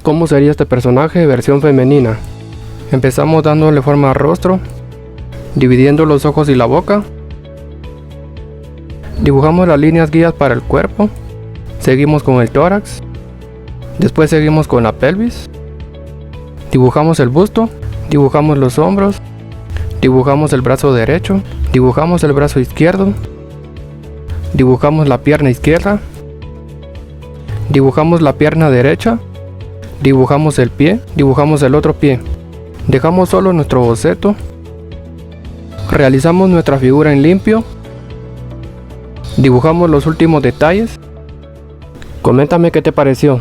cómo sería este personaje versión femenina. Empezamos dándole forma al rostro, dividiendo los ojos y la boca. Dibujamos las líneas guías para el cuerpo. Seguimos con el tórax. Después seguimos con la pelvis. Dibujamos el busto. Dibujamos los hombros. Dibujamos el brazo derecho. Dibujamos el brazo izquierdo. Dibujamos la pierna izquierda. Dibujamos la pierna derecha. Dibujamos el pie. Dibujamos el otro pie. Dejamos solo nuestro boceto. Realizamos nuestra figura en limpio. Dibujamos los últimos detalles. Coméntame qué te pareció.